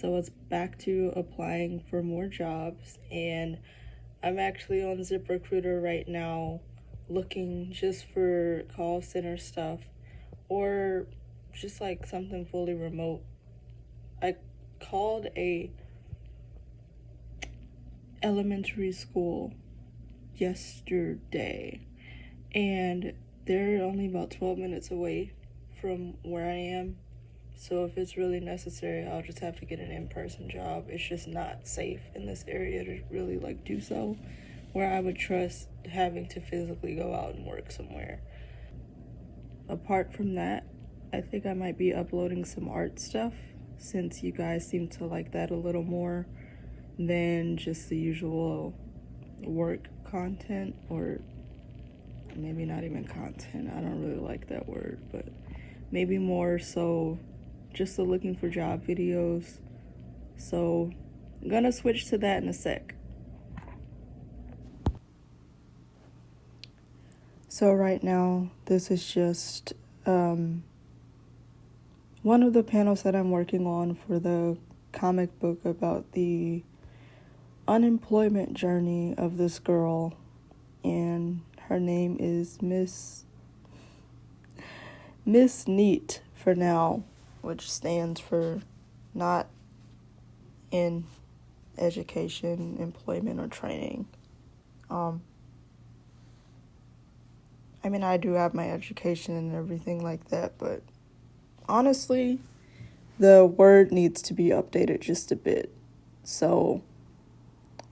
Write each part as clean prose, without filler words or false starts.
So it's back to applying for more jobs, and I'm actually on ZipRecruiter right now looking just for call center stuff or just like something fully remote. I called a elementary school yesterday, and they're only about 12 minutes away from where I am. So if it's really necessary, I'll just have to get an in-person job. It's just not safe in this area to really like do so, where I would trust having to physically go out and work somewhere. Apart from that, I think I might be uploading some art stuff, since you guys seem to like that a little more than just the usual work content, or maybe not even content. I don't really like that word, but maybe more so just the looking for job videos. So I'm gonna switch to that in a sec. So right now, this is just one of the panels that I'm working on for the comic book about the unemployment journey of this girl, and her name is Miss Neat for now, which stands for not in education, employment, or training. I mean, I do have my education and everything like that, but honestly, the word needs to be updated just a bit. So,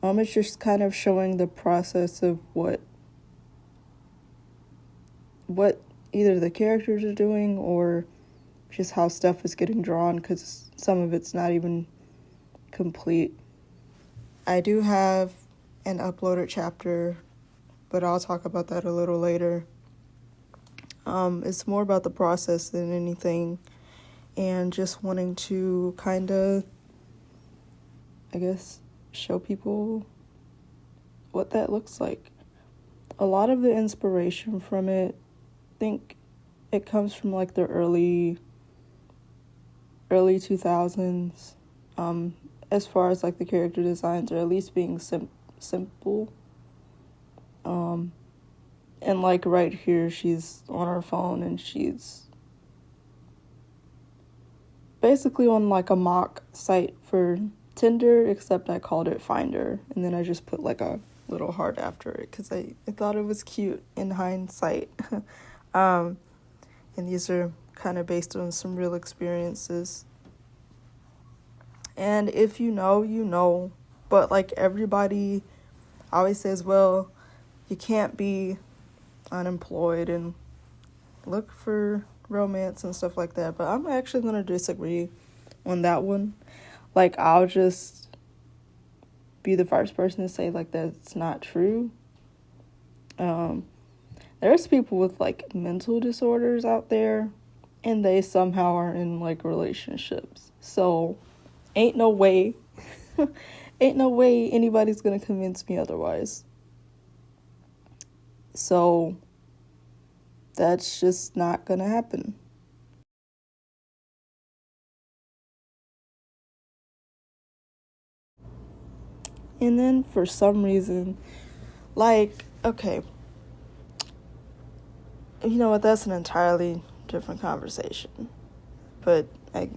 it's just kind of showing the process of what either the characters are doing or just how stuff is getting drawn, because some of it's not even complete. I do have an uploaded chapter, but I'll talk about that a little later. It's more about the process than anything, and just wanting to kind of, I guess, show people what that looks like. A lot of the inspiration from it, I think it comes from like the early 2000s, as far as like the character designs, or at least being simple. And like right here, she's on her phone and she's basically on like a mock site for Tinder, except I called it Finder, and then I just put like a little heart after it because I thought it was cute in hindsight. And these are kind of based on some real experiences. And if you know, you know, but like everybody always says, well, you can't be unemployed and look for romance and stuff like that. But I'm actually going to disagree on that one. Like, I'll just be the first person to say like that's not true. There's people with like mental disorders out there, and they somehow are in like relationships. So ain't no way anybody's gonna convince me otherwise. So that's just not gonna happen. And then for some reason, like, okay, you know what, that's an entirely different conversation. But I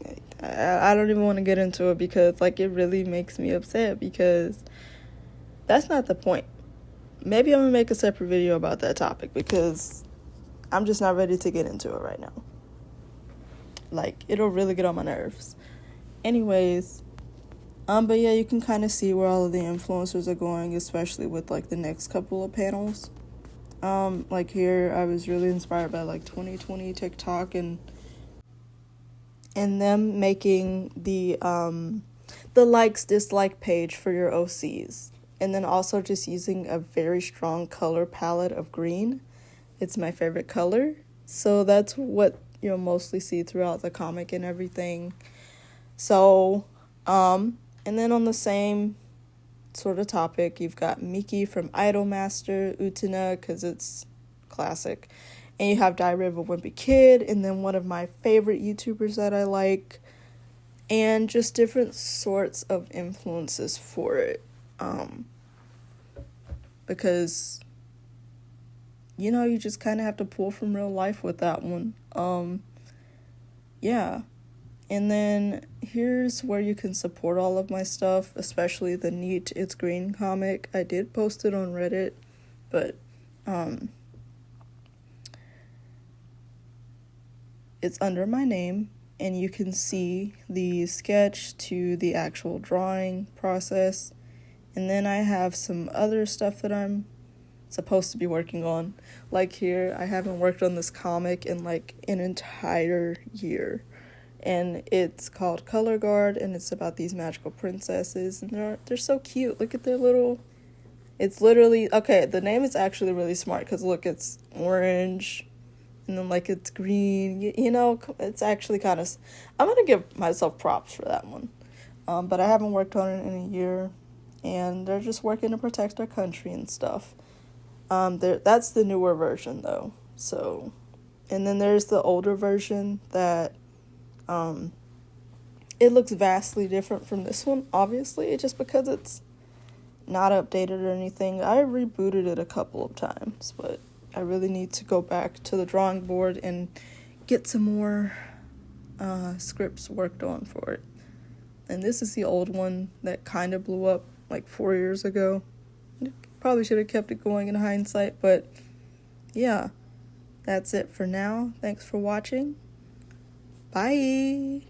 don't even want to get into it, because like it really makes me upset, because that's not the point. Maybe I'm gonna make a separate video about that topic, because I'm just not ready to get into it right now. Like, it'll really get on my nerves. Anyways, but yeah, you can kind of see where all of the influencers are going, especially with like the next couple of panels. Like here, I was really inspired by like 2020 TikTok and them making the likes dislike page for your OCs, and then also just using a very strong color palette of green. It's my favorite color, so that's what you'll mostly see throughout the comic and everything. So and then on the same sort of topic, you've got Miki from Idolmaster, Utena, because it's classic, and you have Diary of a Wimpy Kid, and then one of my favorite YouTubers that I like, and just different sorts of influences for it. Because, you just kind of have to pull from real life with that one. Yeah. And then here's where you can support all of my stuff, especially the Neat It's Green comic. I did post it on Reddit, but it's under my name, and you can see the sketch to the actual drawing process. And then I have some other stuff that I'm supposed to be working on. Like here, I haven't worked on this comic in like an entire year. And it's called Color Guard, and it's about these magical princesses, and they're so cute. Look at their little... It's literally... Okay, the name is actually really smart, because look, it's orange, and then like it's green. It's actually kind of... I'm gonna give myself props for that one. But I haven't worked on it in a year, and they're just working to protect our country and stuff. That's the newer version, though. So, and then there's the older version that... it looks vastly different from this one, obviously, just because it's not updated or anything. I rebooted it a couple of times, but I really need to go back to the drawing board and get some more scripts worked on for it. And this is the old one that kind of blew up like 4 years ago. Probably should have kept it going in hindsight, but yeah, that's it for now. Thanks for watching. Bye.